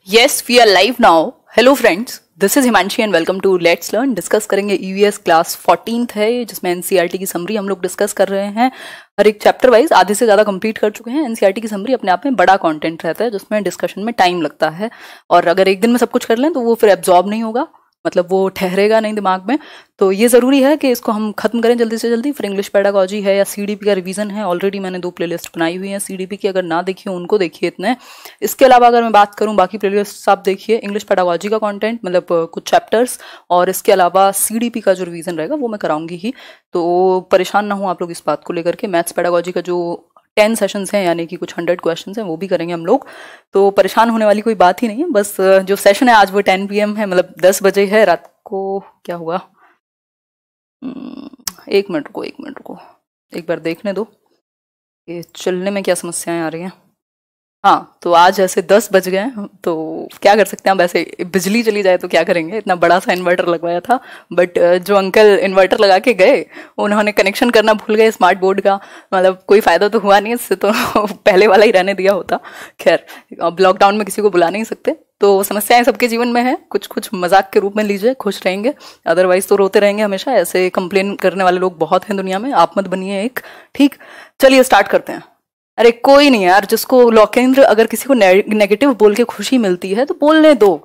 Yes, we are live now. Hello friends, this is Himanshi and welcome to let's learn. Discuss करेंगे EVS class 14th है जिसमें NCERT की summary हम लोग discuss कर रहे हैं। हर एक चैप्टर वाइज आधे से ज़्यादा कंप्लीट कर चुके हैं। एनसीईआरटी की समरी अपने आप में बड़ा कंटेंट रहता है जिसमें डिस्कशन में टाइम लगता है और अगर एक दिन में सब कुछ कर लें तो वो फिर एब्जॉर्ब नहीं होगा, मतलब वो ठहरेगा नहीं दिमाग में। तो ये ज़रूरी है कि इसको हम खत्म करें जल्दी से जल्दी। फिर इंग्लिश पेडागॉजी है या सीडीपी का रिवीजन है, ऑलरेडी मैंने 2 प्लेलिस्ट बनाई हुई हैं सीडीपी की, अगर ना देखिए उनको देखिए इतने। इसके अलावा अगर मैं बात करूं बाकी प्लेलिस्ट आप देखिए, इंग्लिश पेडागॉजी का कंटेंट मतलब कुछ चैप्टर्स, और इसके अलावा सीडीपी का जो रिवीजन रहेगा वो मैं कराऊंगी ही। तो परेशान ना हो आप लोग इस बात को लेकर के। मैथ्स पेडागॉजी का जो 10 सेशंस हैं यानी कि कुछ 100 क्वेश्चंस हैं वो भी करेंगे हम लोग, तो परेशान होने वाली कोई बात ही नहीं है। बस जो सेशन है आज वो 10 PM है, मतलब 10 बजे है रात को। क्या हुआ, एक मिनट रुको, एक बार देखने दो कि चलने में क्या समस्याएं आ रही हैं। हाँ, तो आज ऐसे 10 बज गए तो क्या कर सकते हैं। अब ऐसे बिजली चली जाए तो क्या करेंगे, इतना बड़ा सा इन्वर्टर लगवाया था बट जो अंकल इन्वर्टर लगा के गए उन्होंने कनेक्शन करना भूल गए स्मार्ट बोर्ड का, मतलब कोई फायदा तो हुआ नहीं इससे, तो पहले वाला ही रहने दिया होता। खैर, अब लॉकडाउन में किसी को बुला नहीं सकते, तो समस्याएं सबके जीवन में है। कुछ कुछ मजाक के रूप में लीजिए, खुश रहेंगे, अदरवाइज तो रोते रहेंगे हमेशा। ऐसे कंप्लेन करने वाले लोग बहुत हैं दुनिया में, आप मत बनिए एक। ठीक, चलिए स्टार्ट करते हैं। अरे कोई नहीं यार, जिसको लोकेंद्र अगर किसी को नेगेटिव बोल के खुशी मिलती है तो बोलने दो।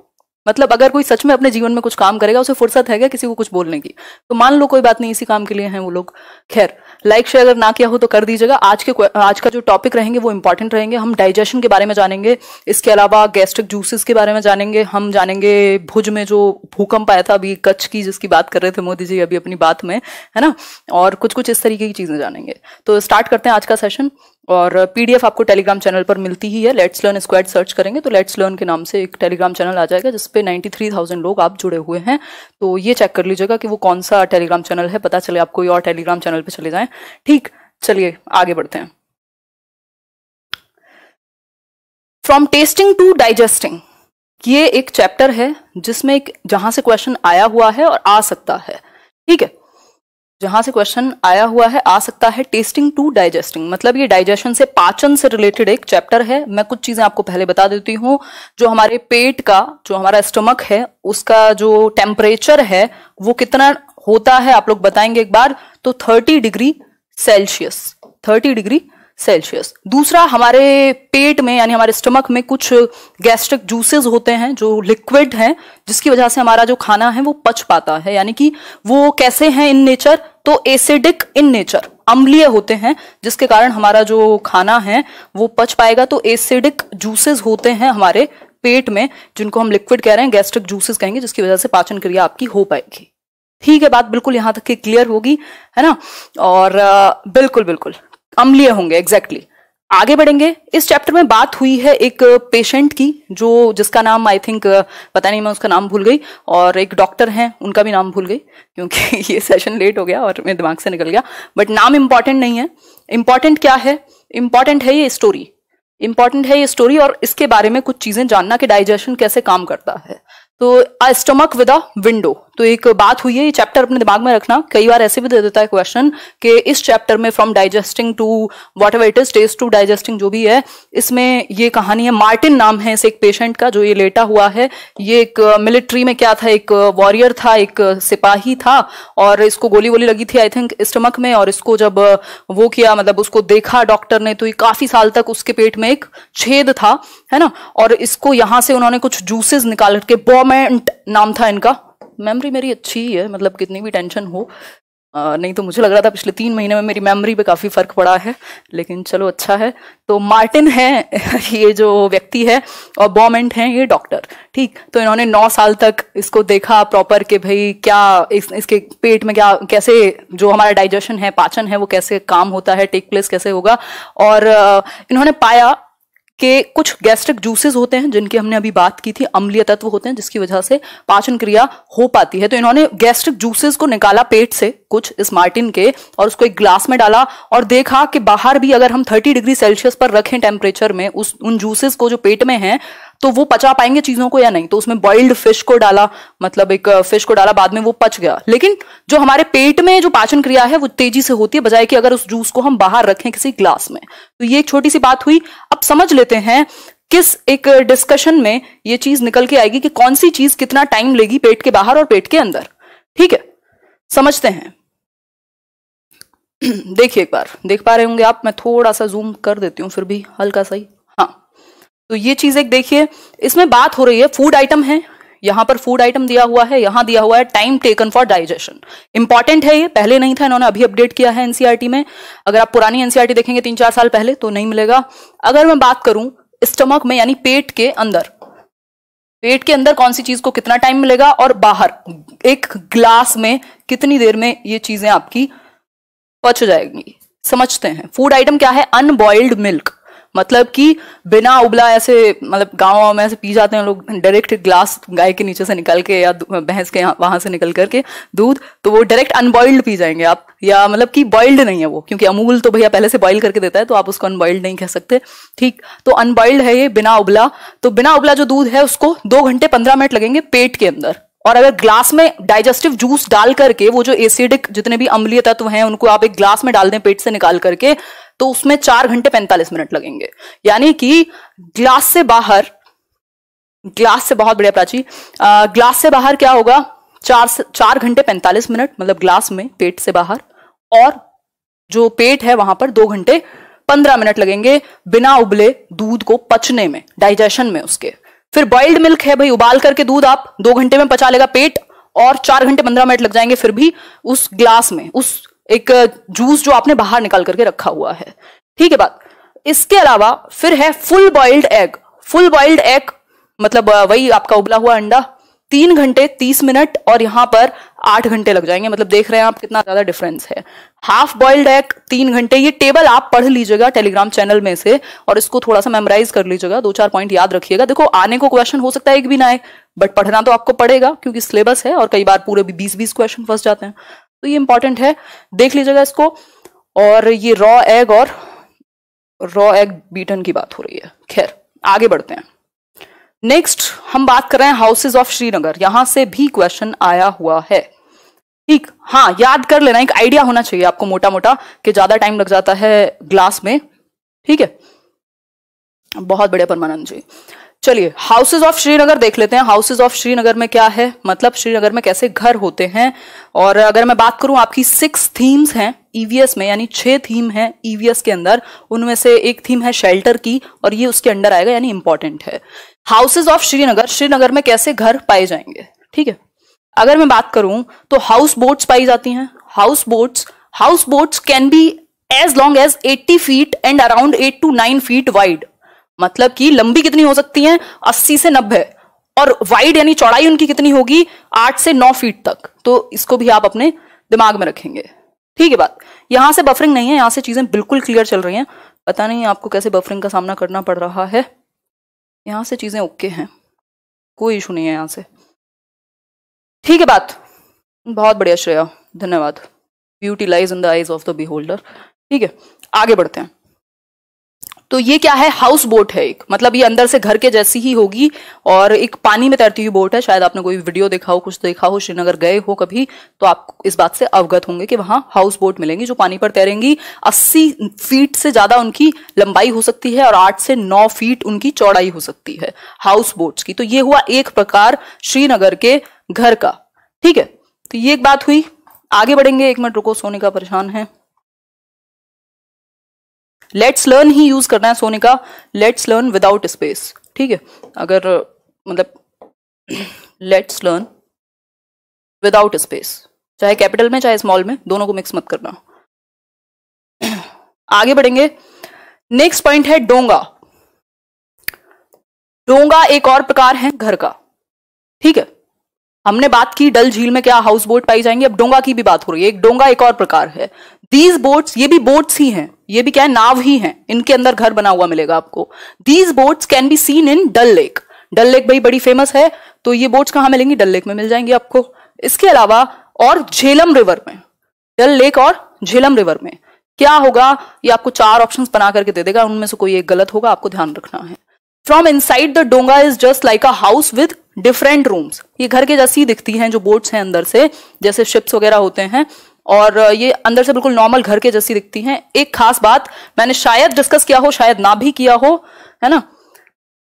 मतलब अगर कोई सच में अपने जीवन में कुछ काम करेगा, उसे फुर्सत है क्या किसी को कुछ बोलने की, तो मान लो कोई बात नहीं, इसी काम के लिए हैं वो लोग। खैर, लाइक शेयर अगर ना किया हो तो कर दीजिएगा। आज का जो टॉपिक रहेंगे वो इंपॉर्टेंट रहेंगे। हम डाइजेशन के बारे में जानेंगे, इसके अलावा गैस्ट्रिक जूसेस के बारे में जानेंगे, हम जानेंगे भुज में जो भूकंप आया था अभी कच्छ की, जिसकी बात कर रहे थे मोदी जी अभी अपनी बात में, है ना, और कुछ कुछ इस तरीके की चीजें जानेंगे। तो स्टार्ट करते हैं आज का सेशन। और पीडीएफ आपको टेलीग्राम चैनल पर मिलती ही है। लेट्स लर्न स्क्वाड सर्च करेंगे तो लेट्स लर्न के नाम से एक टेलीग्राम चैनल आ जाएगा जिसपे 93,000 लोग आप जुड़े हुए हैं। तो ये चेक कर लीजिएगा कि वो कौन सा टेलीग्राम चैनल है, पता चले आप कोई और टेलीग्राम चैनल पे चले जाएं। ठीक, चलिए आगे बढ़ते हैं। फ्रॉम टेस्टिंग टू डाइजेस्टिंग, ये एक चैप्टर है जिसमें एक जहां से क्वेश्चन आया हुआ है और आ सकता है। ठीक है, जहां से क्वेश्चन आया हुआ है आ सकता है। टेस्टिंग टू डाइजेस्टिंग मतलब ये डाइजेशन से, पाचन से रिलेटेड एक चैप्टर है। मैं कुछ चीजें आपको पहले बता देती हूँ। जो हमारे पेट का, जो हमारा स्टमक है, उसका जो टेम्परेचर है वो कितना होता है आप लोग बताएंगे एक बार, तो 30 डिग्री सेल्सियस। 30 degree Celsius. दूसरा, हमारे पेट में यानी हमारे स्टमक में कुछ गैस्ट्रिक जूसेस होते हैं जो लिक्विड हैं, जिसकी वजह से हमारा जो खाना है वो पच पाता है। यानी कि वो कैसे हैं इन नेचर, तो एसिडिक इन नेचर, अम्लीय होते हैं, जिसके कारण हमारा जो खाना है वो पच पाएगा। तो एसिडिक जूसेस होते हैं हमारे पेट में, जिनको हम लिक्विड कह रहे हैं, गैस्ट्रिक जूसेस कहेंगे, जिसकी वजह से पाचन क्रिया आपकी हो पाएगी। ठीक है, बात बिल्कुल यहां तक की क्लियर होगी, है ना। और बिल्कुल अम्लीय होंगे, एग्जैक्टली। आगे बढ़ेंगे। इस चैप्टर में बात हुई है एक पेशेंट की, जो जिसका नाम आई थिंक पता नहीं, मैं उसका नाम भूल गई, और एक डॉक्टर हैं उनका भी नाम भूल गई क्योंकि ये सेशन लेट हो गया और मेरे दिमाग से निकल गया। बट नाम इंपॉर्टेंट नहीं है। इंपॉर्टेंट क्या है, इंपॉर्टेंट है ये स्टोरी, इंपॉर्टेंट है ये स्टोरी और इसके बारे में कुछ चीजें जानना कि डाइजेशन कैसे काम करता है। तो a stomach with a window, तो एक बात हुई है, ये चैप्टर अपने दिमाग में रखना। कई बार ऐसे भी दे देता है क्वेश्चन कि इस चैप्टर में from digesting to whatever it is, test to digesting जो भी है, इसमें ये कहानी है। मार्टिन नाम है इस एक पेशेंट का जो ये लेटा हुआ है। ये एक मिलिट्री में क्या था, एक वॉरियर था, एक सिपाही था, और इसको गोली वोली लगी थी आई थिंक स्टमक में। और इसको जब वो किया, मतलब उसको देखा डॉक्टर ने, तो ये काफी साल तक उसके पेट में एक छेद था, है ना। और इसको यहां से उन्होंने कुछ जूसेस निकाल के, बॉमेंट नाम था इनका। मेमोरी मेरी अच्छी ही है, मतलब कितनी भी टेंशन हो, नहीं तो मुझे लग रहा था पिछले 3 महीने में मेरी मेमोरी पे काफी फर्क पड़ा है, लेकिन चलो अच्छा है। तो मार्टिन है ये जो व्यक्ति है, और बॉमेंट है ये डॉक्टर। ठीक, तो इन्होंने 9 साल तक इसको देखा प्रॉपर कि भाई क्या इसके पेट में क्या, कैसे जो हमारा डाइजेशन है, पाचन है, वो कैसे काम होता है, टेक प्लेस कैसे होगा। और इन्होंने पाया कि कुछ गैस्ट्रिक जूसेस होते हैं जिनकी हमने अभी बात की थी, अम्लीय तत्व होते हैं जिसकी वजह से पाचन क्रिया हो पाती है। तो इन्होंने गैस्ट्रिक जूसेस को निकाला पेट से कुछ इस मार्टिन के, और उसको एक ग्लास में डाला और देखा कि बाहर भी अगर हम 30 डिग्री सेल्सियस पर रखें टेम्परेचर में उन जूसेस को जो पेट में है, तो वो पचा पाएंगे चीजों को या नहीं। तो उसमें बॉइल्ड फिश को डाला, मतलब एक फिश को डाला, बाद में वो पच गया। लेकिन जो हमारे पेट में जो पाचन क्रिया है वो तेजी से होती है, बजाय कि अगर उस जूस को हम बाहर रखें किसी ग्लास में। तो ये एक छोटी सी बात हुई। अब समझ लेते हैं किस एक डिस्कशन में ये चीज निकल के आएगी कि कौन सी चीज कितना टाइम लेगी पेट के बाहर और पेट के अंदर। ठीक है, समझते हैं। देखिए एक बार, देख पा रहे होंगे आप, मैं थोड़ा सा जूम कर देती हूं फिर भी हल्का सा ही। हाँ, तो ये चीज एक देखिए, इसमें बात हो रही है फूड आइटम है, यहां पर फूड आइटम दिया हुआ है, यहां दिया हुआ है time taken for digestion. Important है, ये पहले नहीं था, इन्होंने अभी अपडेट किया है एनसीईआरटी में। अगर आप पुरानी एनसीईआरटी देखेंगे 3-4 साल पहले तो नहीं मिलेगा। अगर मैं बात करूं स्टमक में यानी पेट के अंदर, पेट के अंदर कौन सी चीज को कितना टाइम मिलेगा और बाहर एक ग्लास में कितनी देर में ये चीजें आपकी पच जाएंगी, समझते हैं। फूड आइटम क्या है? अनबॉइल्ड मिल्क, मतलब कि बिना उबला ऐसे, मतलब गाँव में ऐसे पी जाते हैं लोग डायरेक्ट ग्लास गाय के नीचे से निकल के या भैंस के वहां से निकल करके दूध, तो वो डायरेक्ट अनबॉइल्ड पी जाएंगे आप, या मतलब कि बॉइल्ड नहीं है वो, क्योंकि अमूल तो भैया पहले से बॉइल करके देता है तो आप उसको अनबॉइल्ड नहीं कह सकते। ठीक, तो अनबॉइल्ड है ये, बिना उबला। तो बिना उबला जो दूध है उसको 2 घंटे 15 मिनट लगेंगे पेट के अंदर। और अगर ग्लास में डाइजेस्टिव जूस डाल करके, वो जो एसिडिक जितने भी अम्लीय तत्व हैं उनको आप एक ग्लास में डाल दें पेट से निकाल करके, तो उसमें 4 घंटे 45 मिनट लगेंगे। यानी कि ग्लास से बाहर, ग्लास से, बहुत बढ़िया प्राची, ग्लास से बाहर क्या होगा? 4 घंटे 45 मिनट, मतलब ग्लास में पेट से बाहर, और जो पेट है वहां पर 2 घंटे 15 मिनट लगेंगे बिना उबले दूध को पचने में, डाइजेशन में उसके। फिर बॉइल्ड मिल्क है भाई, उबाल करके दूध आप 2 घंटे में पचा लेगा पेट, और 4 घंटे 15 मिनट लग जाएंगे फिर भी उस ग्लास में, उस एक जूस जो आपने बाहर निकाल करके रखा हुआ है। ठीक है बात। इसके अलावा फिर है full boiled egg. Full boiled egg मतलब वही आपका उबला हुआ अंडा, 3 घंटे 30 मिनट, और यहां पर 8 घंटे लग जाएंगे। मतलब देख रहे हैं आप कितना ज्यादा डिफरेंस है। हाफ बॉइल्ड एग 3 घंटे, ये टेबल आप पढ़ लीजिएगा टेलीग्राम चैनल में से, और इसको थोड़ा सा मेमोराइज कर लीजिएगा, 2-4 पॉइंट याद रखिएगा। देखो आने को क्वेश्चन हो सकता है एक भी ना आए, बट पढ़ना तो आपको पड़ेगा क्योंकि सिलेबस है, और कई बार पूरे 20-20 क्वेश्चन फंस जाते हैं, तो ये इंपॉर्टेंट है, देख लीजिएगा इसको। और ये रॉ एग और रॉ एग बीटन की बात हो रही है। खैर आगे बढ़ते हैं। नेक्स्ट हम बात कर रहे हैं हाउसेज ऑफ श्रीनगर, यहां से भी क्वेश्चन आया हुआ है। ठीक, हाँ याद कर लेना, एक आइडिया होना चाहिए आपको मोटा मोटा कि ज्यादा टाइम लग जाता है ग्लास में। ठीक है, बहुत बढ़िया परमानंद जी। चलिए हाउसेज ऑफ श्रीनगर देख लेते हैं। हाउसेज ऑफ श्रीनगर में क्या है, मतलब श्रीनगर में कैसे घर होते हैं। और अगर मैं बात करूं, आपकी 6 थीम्स हैं ईवीएस में, यानी 6 थीम है ईवीएस के अंदर, उनमें से एक थीम है शेल्टर की, और ये उसके अंडर आएगा, यानी इंपॉर्टेंट है। हाउसेज ऑफ श्रीनगर, श्रीनगर में कैसे घर पाए जाएंगे। ठीक है, अगर मैं बात करूं तो हाउस बोट्स पाई जाती हैं। House boats can be as long as 80 feet and around 8 to 9 feet wide, मतलब कि लंबी कितनी हो सकती है? 80 से 90, और वाइड यानी चौड़ाई उनकी कितनी होगी? 8 से 9 फीट तक। तो इसको भी आप अपने दिमाग में रखेंगे। ठीक है बात, यहां से बफरिंग नहीं है, यहां से चीजें बिल्कुल क्लियर चल रही हैं। पता नहीं आपको कैसे बफरिंग का सामना करना पड़ रहा है, यहां से चीजें ओके हैं, कोई इशू नहीं है यहां से। ठीक है बात, बहुत बढ़िया श्रेया, धन्यवाद। Beauty lies in the eyes of the beholder. ठीक है, आगे बढ़ते हैं। तो ये क्या है? हाउस बोट है एक, मतलब ये अंदर से घर के जैसी ही होगी, और एक पानी में तैरती हुई बोट है। शायद आपने कोई वीडियो देखा हो, कुछ देखा हो, श्रीनगर गए हो कभी, तो आप इस बात से अवगत होंगे कि वहां हाउस बोट मिलेंगी जो पानी पर तैरेंगी। 80 फीट से ज्यादा उनकी लंबाई हो सकती है, और 8 से 9 फीट उनकी चौड़ाई हो सकती है हाउस बोट्स की। तो ये हुआ एक प्रकार श्रीनगर के घर का। ठीक है, तो ये एक बात हुई। आगे बढ़ेंगे, 1 मिनट रुको, सोने का परेशान है। लेट्स लर्न ही यूज करना है सोने का, लेट्स लर्न विदाउट स्पेस। ठीक है, अगर मतलब लेट्स लर्न विदाउट स्पेस, चाहे कैपिटल में चाहे स्मॉल में, दोनों को मिक्स मत करना। आगे बढ़ेंगे, नेक्स्ट पॉइंट है डोंगा। डोंगा एक और प्रकार है घर का। ठीक है, हमने बात की डल झील में क्या हाउस बोट पाई जाएंगी, अब डोंगा की भी बात हो रही है। एक डोंगा एक और प्रकार है। दीज बोट्स, ये भी बोट्स ही हैं, ये भी क्या है? नाव ही हैं, इनके अंदर घर बना हुआ मिलेगा आपको। These boats can be seen in Dal lake. Dal lake भाई बड़ी फेमस है, तो ये बोट्स कहां मिलेंगी? डल लेक में मिल जाएंगी आपको। इसके अलावा और झेलम रिवर में, डल लेक और झेलम रिवर में क्या होगा? ये आपको 4 ऑप्शंस बना करके दे देगा, उनमें से कोई एक गलत होगा, आपको ध्यान रखना है। फ्रॉम इनसाइड द डोंगा is just like a house with different rooms. ये घर के जैसी दिखती हैं जो बोट्स हैं अंदर से, जैसे शिप्स वगैरह होते हैं, और ये अंदर से बिल्कुल नॉर्मल घर के जैसी दिखती हैं। एक खास बात मैंने शायद डिस्कस किया हो, शायद ना भी किया हो, है ना,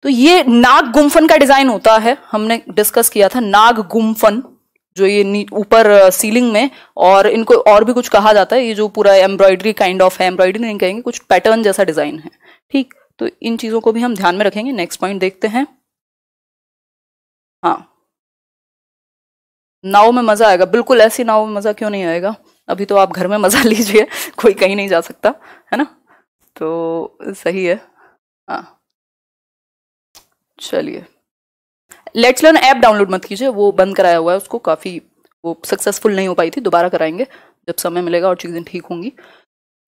तो ये नाग गुम्फन का डिजाइन होता है, हमने डिस्कस किया था नाग गुम्फन, जो ये ऊपर सीलिंग में, और इनको और भी कुछ कहा जाता है, ये जो पूरा एम्ब्रॉयडरी काइंड ऑफ है, एम्ब्रॉयडरी नहीं कहेंगे, कुछ पैटर्न जैसा डिजाइन है, ठीक। तो इन चीजों को भी हम ध्यान में रखेंगे। नेक्स्ट पॉइंट देखते हैं। हाँ, नाव में मजा आएगा, बिल्कुल ऐसी नाव में मजा क्यों नहीं आएगा, अभी तो आप घर में मजा लीजिए, कोई कहीं नहीं जा सकता है ना, तो सही है। हाँ चलिए, लेट्स लर्न ऐप डाउनलोड मत कीजिए, वो बंद कराया हुआ है उसको, काफी वो सक्सेसफुल नहीं हो पाई थी, दोबारा कराएंगे जब समय मिलेगा और चीजें ठीक होंगी।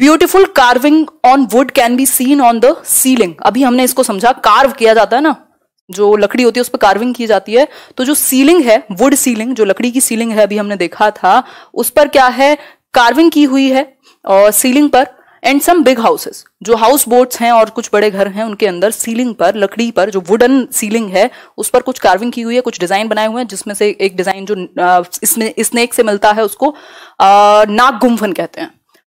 Beautiful carving on would can be scene on the ceiling. अभी हमने इसको समझा, कार्व किया जाता है ना, जो लकड़ी होती है उस पर कार्विंग की जाती है, तो जो सीलिंग है, वुड सीलिंग, जो लकड़ी की सीलिंग है, अभी हमने देखा था, उस पर क्या है, कार्विंग की हुई है और सीलिंग पर। एंड सम बिग हाउसेस, जो हाउस बोट्स हैं और कुछ बड़े घर हैं, उनके अंदर सीलिंग पर, लकड़ी पर, जो वुडन सीलिंग है उस पर कुछ कार्विंग की हुई है, कुछ डिजाइन बनाए हुए हैं, जिसमें से एक डिजाइन जो इसमें स्नेक से मिलता है उसको नाग गुम्फन कहते हैं,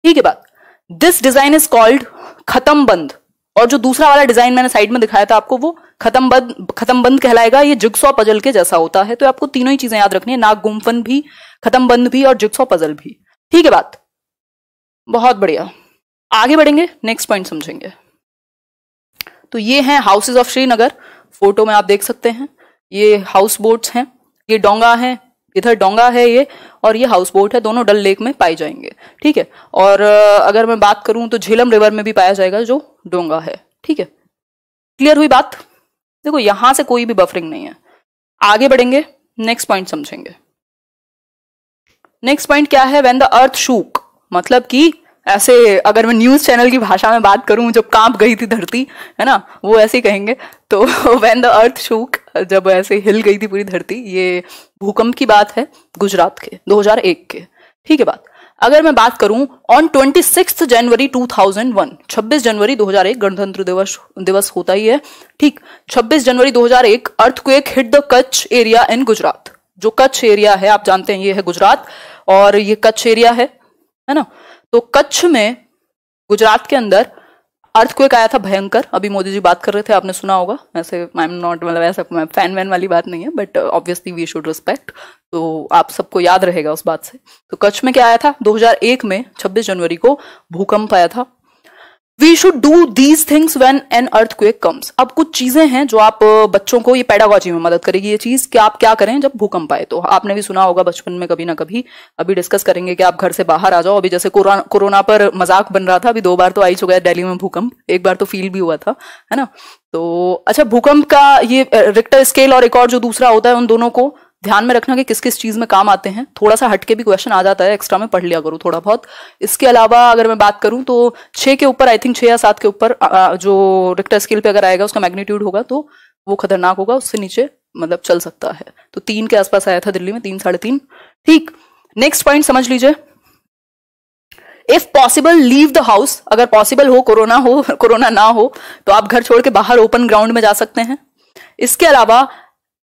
ठीक है बात। दिस डिजाइन इज कॉल्ड खत्म बंद, और जो दूसरा वाला डिजाइन मैंने साइड में दिखाया था आपको, वो खत्म बंद कहलाएगा। ये जिगसॉ पजल के जैसा होता है, तो आपको तीनों ही चीजें याद रखनी है, नाग गुम्फन भी, खत्म बंद भी और जिगसॉ पजल भी, ठीक है बात। बहुत बढ़िया, आगे बढ़ेंगे, नेक्स्ट पॉइंट समझेंगे। तो ये हैं हाउसेज ऑफ श्रीनगर, फोटो में आप देख सकते हैं, ये हाउस बोट्स हैं, ये डोंगा है, इधर डोंगा है ये, और ये हाउस बोट है, दोनों डल लेक में पाए जाएंगे, ठीक है। और अगर मैं बात करूं तो झेलम रिवर में भी पाया जाएगा जो डोंगा है, ठीक है। क्लियर हुई बात? देखो यहां से कोई भी बफरिंग नहीं है। आगे बढ़ेंगे, नेक्स्ट पॉइंट समझेंगे। नेक्स्ट पॉइंट क्या है, व्हेन द अर्थ शूक, मतलब कि ऐसे अगर मैं न्यूज चैनल की भाषा में बात करूं, जब कांप गई थी धरती, है ना, वो ऐसे ही कहेंगे, तो व्हेन द अर्थ शूक, जब ऐसे हिल गई थी पूरी धरती, ये भूकंप की बात है गुजरात के 2001 के, ठीक है बात। अगर मैं बात करूं ऑन 26 जनवरी 2001, 26 जनवरी 2001 गणतंत्र दिवस होता ही है, ठीक। 26 जनवरी 2001 earthquake hit the Kutch area in Gujarat. जो कच्छ एरिया है आप जानते हैं, ये है गुजरात और ये कच्छ एरिया है ना। तो कच्छ में, गुजरात के अंदर अर्थक्वेक आया था भयंकर। अभी मोदी जी बात कर रहे थे, आपने सुना होगा। ऐसे आई एम नॉट, मतलब ऐसा फैन वैन वाली बात नहीं है, but obviously we should respect, तो आप सबको याद रहेगा उस बात से। तो कच्छ में क्या आया था, 2001 में 26 जनवरी को भूकंप आया था। We should do these things when an earthquake comes. अब कुछ चीजें हैं जो आप बच्चों को, ये पेडागॉजी में मदद करेगी ये चीज, कि आप क्या करें जब भूकंप आए। तो आपने भी सुना होगा बचपन में कभी ना कभी, अभी डिस्कस करेंगे कि आप घर से बाहर आ जाओ। अभी जैसे कोरोना पर मजाक बन रहा था, अभी 2 बार तो आ ही चुका है दिल्ली में भूकंप, 1 बार तो फील भी हुआ था, है ना। तो अच्छा, भूकंप का ये रिक्टर स्केल और एक और जो दूसरा होता है, उन दोनों को ध्यान में रखना कि किस किस चीज में काम आते हैं। थोड़ा सा हटके भी क्वेश्चन आ जाता है, एक्स्ट्रा में पढ़ लिया करो थोड़ा बहुत। इसके अलावा अगर मैं बात करूं तो 6 के ऊपर, आई थिंक 6 या 7 के ऊपर जो रिक्टर स्केल पे अगर आएगा, उसका मैग्नीट्यूड होगा तो वो खतरनाक होगा, उससे नीचे मतलब चल सकता है। तो 3 के आसपास आया था दिल्ली में, 3 साढ़े 3, ठीक। नेक्स्ट पॉइंट समझ लीजिए, if possible leave the house. अगर पॉसिबल हो, कोरोना ना हो, तो आप घर छोड़ के बाहर ओपन ग्राउंड में जा सकते हैं। इसके अलावा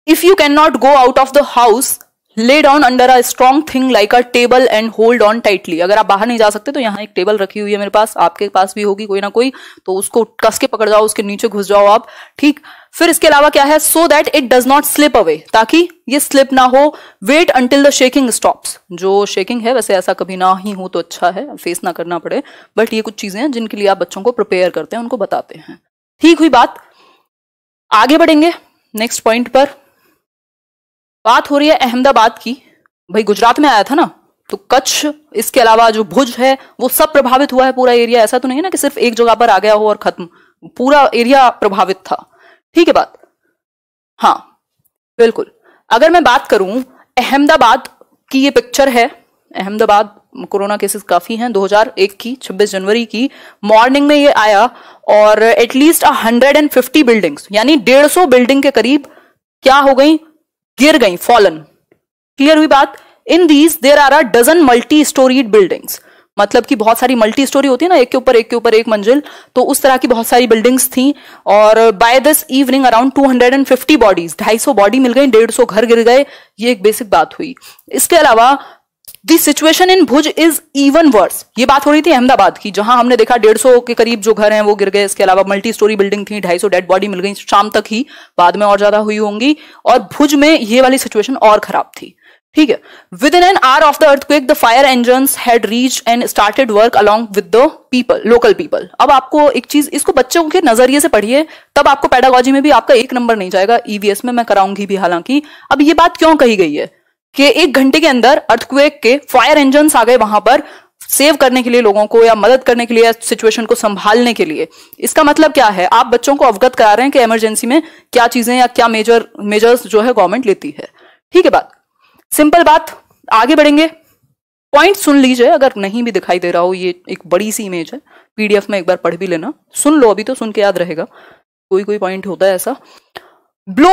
if you cannot go out of the house, lay down under a strong thing like a table and hold on tightly। अगर आप बाहर नहीं जा सकते तो यहाँ एक टेबल रखी हुई है मेरे पास, आपके पास भी होगी कोई ना कोई, तो उसको कस के पकड़ जाओ, उसके नीचे घुस जाओ आप, ठीक। फिर इसके अलावा क्या है, so that it does not slip away, ताकि ये स्लिप ना हो। wait until the shaking stops। जो शेकिंग है, वैसे ऐसा कभी ना ही हो तो अच्छा है, फेस ना करना पड़े, बट ये कुछ चीजें हैं जिनके लिए आप बच्चों को प्रिपेयर करते हैं, उनको बताते हैं, ठीक हुई बात। आगे बढ़ेंगे नेक्स्ट पॉइंट पर। बात हो रही है अहमदाबाद की। भाई गुजरात में आया था ना, तो कच्छ, इसके अलावा जो भुज है, वो सब प्रभावित हुआ है, पूरा एरिया। ऐसा तो नहीं है ना कि सिर्फ एक जगह पर आ गया हो और खत्म, पूरा एरिया प्रभावित था, ठीक है बात। हाँ बिल्कुल। अगर मैं बात करूं अहमदाबाद की, ये पिक्चर है अहमदाबाद, कोरोना केसेस काफी हैं, 2001 की 26 जनवरी की मॉर्निंग में ये आया, और एटलीस्ट 150 बिल्डिंग्स, यानी 150 बिल्डिंग के करीब क्या हो गई, गिर गई, फॉलन। क्लियर हुई बात। In these there are a dozen multi storeyed buildings, मतलब कि बहुत सारी मल्टी स्टोरी होती है ना, एक के ऊपर एक मंजिल, तो उस तरह की बहुत सारी बिल्डिंग्स थी। और by this evening around 250 bodies, 250 body मिल गई, 150 घर गिर गए, ये एक बेसिक बात हुई। इसके अलावा the situation in Bhuj is even worse. ये बात हो रही थी अहमदाबाद की, जहां हमने देखा 150 के करीब जो घर हैं वो गिर गए। इसके अलावा मल्टी स्टोरी बिल्डिंग थी, 250 डेड बॉडी मिल गई शाम तक ही, बाद में और ज्यादा हुई होंगी। और भुज में ये वाली सिचुएशन और खराब थी, ठीक है। With in an hour of the earthquake the fire engines had reached and started work along with the people, local people. अब आपको एक चीज, इसको बच्चों के नजरिए से पढ़िए, तब आपको पेडागोजी में भी आपका 1 नंबर नहीं जाएगा, ईवीएस में मैं कराऊंगी भी हालांकि। अब ये बात क्यों कही गई है कि 1 घंटे के अंदर अर्थक्वेक के फायर इंजन्स आ गए वहां पर सेव करने के लिए लोगों को, या मदद करने के लिए, सिचुएशन को संभालने के लिए। इसका मतलब क्या है, आप बच्चों को अवगत करा रहे हैं कि इमरजेंसी में क्या चीजें या क्या मेजर्स जो है गवर्नमेंट लेती है, ठीक है। बात सिंपल बात, आगे बढ़ेंगे। पॉइंट सुन लीजिए, अगर नहीं भी दिखाई दे रहा हो, ये एक बड़ी सी इमेज है, पीडीएफ में एक बार पढ़ भी लेना, सुन लो, अभी तो सुन के याद रहेगा, कोई पॉइंट होता है ऐसा। ब्लो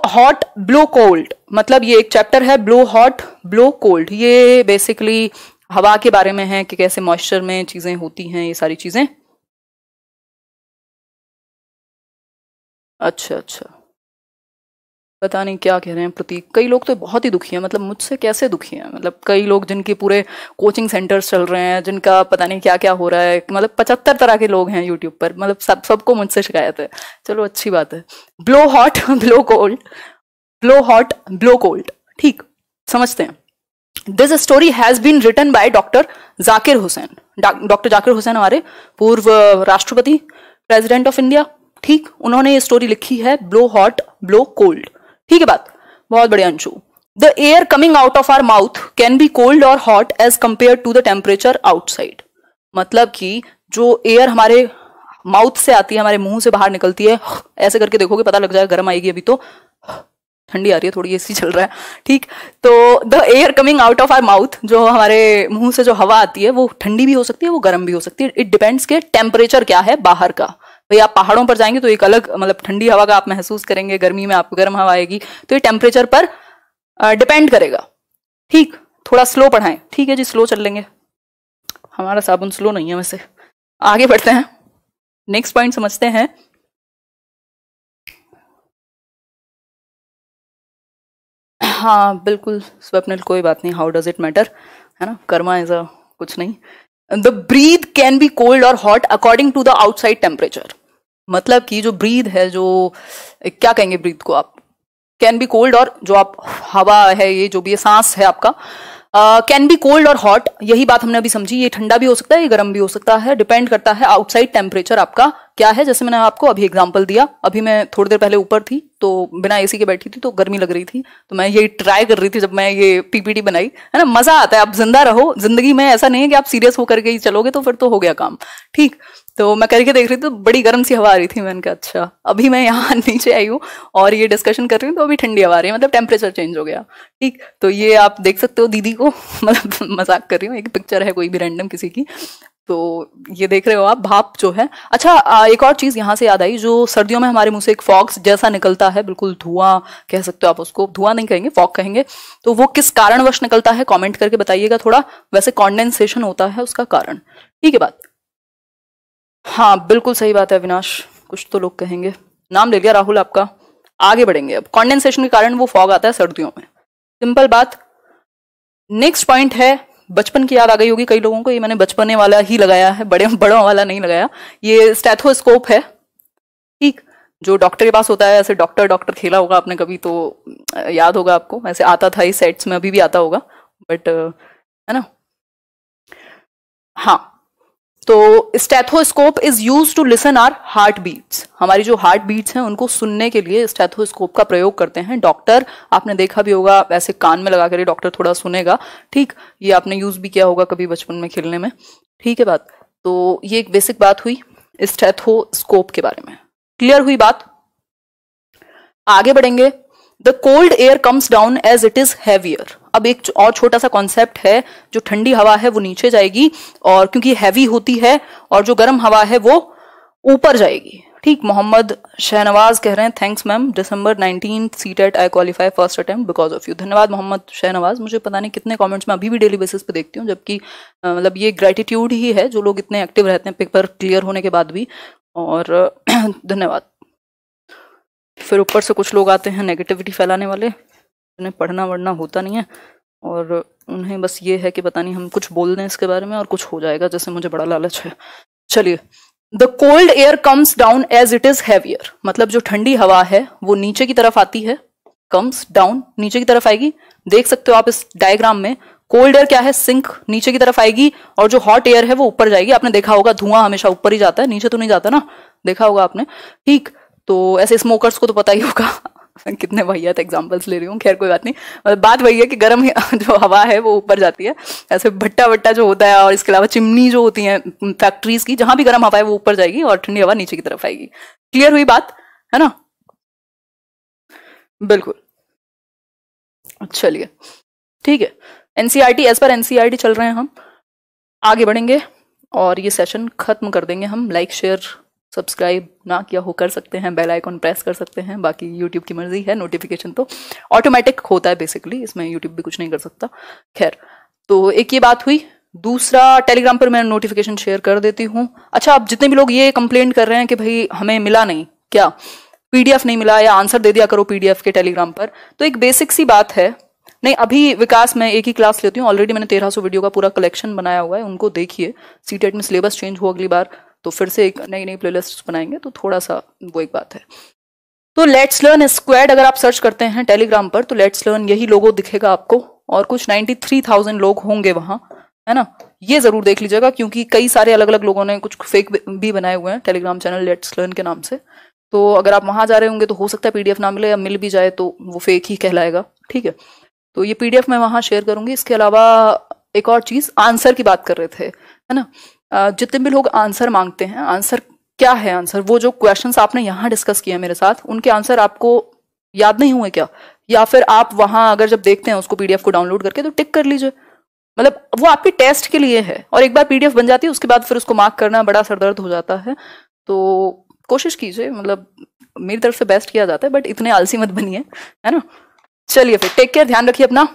हॉट ब्लो कोल्ड, मतलब ये एक चैप्टर है, ब्लो हॉट ब्लो कोल्ड। ये बेसिकली हवा के बारे में है कि कैसे मॉइस्चर में चीजें होती हैं, ये सारी चीजें। अच्छा, पता नहीं क्या कह रहे हैं प्रतीक। कई लोग तो बहुत ही दुखी हैं, मतलब मुझसे कैसे दुखी हैं, मतलब कई लोग जिनके पूरे कोचिंग सेंटर्स चल रहे हैं, जिनका पता नहीं क्या क्या हो रहा है, मतलब 75 तरह के लोग हैं यूट्यूब पर, मतलब सबको मुझसे शिकायत है। चलो अच्छी बात है। Blow hot blow cold, blow hot blow cold, ठीक, समझते हैं। This story has been written by doctor Zakir Hussain. Doctor Zakir Hussain हमारे पूर्व राष्ट्रपति, प्रेसिडेंट ऑफ इंडिया, ठीक, उन्होंने ये स्टोरी लिखी है, ब्लो हॉट ब्लो कोल्ड, ठीक है। बात बहुत बढ़िया Anshu. The air coming out of our mouth can be cold or hot as compare to the temperature outside. मतलब कि जो एयर हमारे माउथ से आती है, हमारे मुंह से बाहर निकलती है, ऐसे करके देखोगे पता लग जाएगा गर्म आएगी, अभी तो ठंडी आ रही है, थोड़ी एसी चल रहा है, ठीक। तो the air coming out of our mouth, जो हमारे मुंह से जो हवा आती है वो ठंडी भी हो सकती है, वो गर्म भी हो सकती है। इट डिपेंड्स के टेम्परेचर क्या है बाहर का। भाई आप पहाड़ों पर जाएंगे तो एक अलग, मतलब ठंडी हवा का आप महसूस करेंगे, गर्मी में आपको गर्म हवा आएगी, तो ये टेम्परेचर पर डिपेंड करेगा, ठीक। थोड़ा स्लो पढ़ाएं, ठीक है जी, स्लो चल लेंगे, हमारा साबुन स्लो नहीं है वैसे। आगे बढ़ते हैं, नेक्स्ट पॉइंट समझते हैं। हाँ बिल्कुल स्वप्निल, कोई बात नहीं, हाउ डज इट मैटर, है ना, कर्मा ऐसा कुछ नहीं। The breath can be cold or hot according to the outside temperature. मतलब कि जो ब्रीथ है, जो क्या कहेंगे ब्रीथ को आप, कैन बी कोल्ड, और जो आप हवा है, ये जो भी ये सांस है आपका, can be cold or hot, यही बात हमने अभी समझी। ये ठंडा भी हो सकता है, ये गर्म भी हो सकता है, डिपेंड करता है आउटसाइड टेम्परेचर आपका क्या है। जैसे मैंने आपको अभी एग्जांपल दिया, अभी मैं थोड़ी देर पहले ऊपर थी तो बिना एसी के बैठी थी तो गर्मी लग रही थी, तो मैं ये ट्राई कर रही थी जब मैं ये पीपीटी बनाई, है ना। मजा आता है, आप जिंदा रहो जिंदगी में, ऐसा नहीं है कि आप सीरियस होकर के ही चलोगे तो फिर तो हो गया काम, ठीक। तो मैं करके देख रही थी तो बड़ी गर्म सी हवा आ रही थी, मैंने कहा अच्छा, अभी मैं यहाँ नीचे आई हूँ और ये डिस्कशन कर रही हूँ तो अभी ठंडी हवा आ रही है, मतलब टेम्परेचर चेंज हो गया, ठीक। तो ये आप देख सकते हो दीदी को, मतलब मजाक कर रही हूँ, एक पिक्चर है कोई भी रैंडम किसी की, तो ये देख रहे हो आप, भाप जो है। अच्छा एक और चीज यहाँ से याद आई, जो सर्दियों में हमारे मुंह से एक फॉग जैसा निकलता है, बिल्कुल धुआं कह सकते हो आप उसको, धुआं नहीं कहेंगे फॉग कहेंगे, तो वो किस कारणवश निकलता है कमेंट करके बताइएगा थोड़ा। वैसे कॉन्डेंसेशन होता है उसका कारण, ठीक है। बात हाँ बिल्कुल सही बात है अविनाश, कुछ तो लोग कहेंगे, नाम ले लिया राहुल आपका। आगे बढ़ेंगे, अब कॉन्डेंसेशन के कारण वो फॉग आता है सर्दियों में, सिंपल बात। नेक्स्ट पॉइंट है, बचपन की याद आ गई होगी कई लोगों को, ये मैंने बचपने वाला ही लगाया है, बड़ों वाला नहीं लगाया। ये स्टेथोस्कोप है, ठीक, जो डॉक्टर के पास होता है। ऐसे डॉक्टर खेला होगा आपने कभी तो याद होगा आपको, ऐसे आता था इस सेट्स में, अभी भी आता होगा, बट है ना। हाँ, तो stethoscope is use to listen our heart beats. हमारी जो हार्ट बीट्स हैं उनको सुनने के लिए स्टेथोस्कोप का प्रयोग करते हैं डॉक्टर। आपने देखा भी होगा, ऐसे कान में लगा कर डॉक्टर थोड़ा सुनेगा, ठीक। ये आपने यूज भी किया होगा कभी बचपन में खेलने में, ठीक है। बात तो ये एक बेसिक बात हुई स्टेथोस्कोप के बारे में, क्लियर हुई बात। आगे बढ़ेंगे। The cold air comes down as it is heavier. अब एक और छोटा सा कॉन्सेप्ट है, जो ठंडी हवा है वो नीचे जाएगी, और क्योंकि हैवी होती है, और जो गर्म हवा है वो ऊपर जाएगी, ठीक। मोहम्मद शहनवाज कह रहे हैं, thanks ma'am, December 19 CTET I qualify first attempt because of you. धन्यवाद मोहम्मद शहनवाज। मुझे पता नहीं कितने कमेंट्स मैं अभी भी डेली बेसिस पे देखती हूँ, जबकि मतलब ये ग्रेटिट्यूड ही है जो लोग इतने एक्टिव रहते हैं पेपर क्लियर होने के बाद भी, और धन्यवाद। फिर ऊपर से कुछ लोग आते हैं नेगेटिविटी फैलाने वाले, उन्हें पढ़ना वढ़ना होता नहीं है, और उन्हें बस ये है कि पता नहीं हम कुछ बोल दें इसके बारे में और कुछ हो जाएगा, जैसे मुझे बड़ा लालच है। चलिए, the cold air comes down as it is heavier, मतलब जो ठंडी हवा है वो नीचे की तरफ आती है, कम्स डाउन नीचे की तरफ आएगी। देख सकते हो आप इस डायग्राम में, कोल्ड एयर क्या है, सिंक नीचे की तरफ आएगी, और जो हॉट एयर है वो ऊपर जाएगी। आपने देखा होगा धुआं हमेशा ऊपर ही जाता है, नीचे तो नहीं जाता ना, देखा होगा आपने, ठीक। तो ऐसे स्मोकर्स को तो पता ही होगा कितने वाहियात एग्जांपल्स ले रही हूँ, खैर कोई बात नहीं। बात वही है कि गर्म जो हवा है वो ऊपर जाती है, ऐसे भट्टा वट्टा जो होता है, और इसके अलावा चिमनी जो होती है फैक्ट्रीज की, जहां भी गर्म हवा है वो ऊपर जाएगी और ठंडी हवा नीचे की तरफ आएगी। क्लियर हुई बात, है ना? बिल्कुल। चलिए ठीक है, एनसीईआरटी, एज पर एनसीईआरटी चल रहे हैं हम, आगे बढ़ेंगे और ये सेशन खत्म कर देंगे हम। लाइक शेयर सब्सक्राइब ना किया हो कर सकते हैं, बेल आइकॉन प्रेस कर सकते हैं, बाकी यूट्यूब की मर्जी है, नोटिफिकेशन तो ऑटोमेटिक होता है बेसिकली, इसमें यूट्यूब भी कुछ नहीं कर सकता। खैर, तो एक ये बात हुई। दूसरा, टेलीग्राम पर मैं नोटिफिकेशन शेयर कर देती हूँ। अच्छा, अब जितने भी लोग ये कंप्लेंट कर रहे हैं कि भाई हमें मिला नहीं, क्या पीडीएफ नहीं मिला या आंसर दे दिया करो पीडीएफ के टेलीग्राम पर, तो एक बेसिक सी बात है। नहीं, अभी विकास मैं एक ही क्लास लेती हूँ, ऑलरेडी मैंने 1300 वीडियो का पूरा कलेक्शन बनाया हुआ है, उनको देखिए। सीटेट में सिलेबस चेंज हो अगली बार, तो फिर से एक नई नई प्लेलिस्ट बनाएंगे, तो थोड़ा सा वो एक बात है। तो लेट्स लर्न स्क्वाड अगर आप सर्च करते हैं टेलीग्राम पर तो लेट्स लर्न यही लोगो दिखेगा आपको, और कुछ 93,000 लोग होंगे वहां, है ना? ये जरूर देख लीजिएगा, क्योंकि कई सारे अलग अलग लोगों ने कुछ फेक भी बनाए हुए हैं टेलीग्राम चैनल लेट्स लर्न के नाम से। तो अगर आप वहां जा रहे होंगे तो हो सकता है पीडीएफ ना मिले, या मिल भी जाए तो वो फेक ही कहलाएगा, ठीक है? तो ये पीडीएफ मैं वहां शेयर करूंगी। इसके अलावा एक और चीज, आंसर की बात कर रहे थे, है ना? जितने भी लोग आंसर मांगते हैं, आंसर क्या है? आंसर वो जो क्वेश्चंस आपने यहाँ डिस्कस किए मेरे साथ, उनके आंसर आपको याद नहीं हुए क्या? या फिर आप वहां अगर जब देखते हैं उसको पीडीएफ को डाउनलोड करके तो टिक कर लीजिए, मतलब वो आपके टेस्ट के लिए है। और एक बार पीडीएफ बन जाती है उसके बाद फिर उसको मार्क करना बड़ा सरदर्द हो जाता है। तो कोशिश कीजिए, मतलब मेरी तरफ से बेस्ट किया जाता है, बट इतने आलसी मत बनिए, है ना? चलिए फिर, टेक केयर, ध्यान रखिए अपना।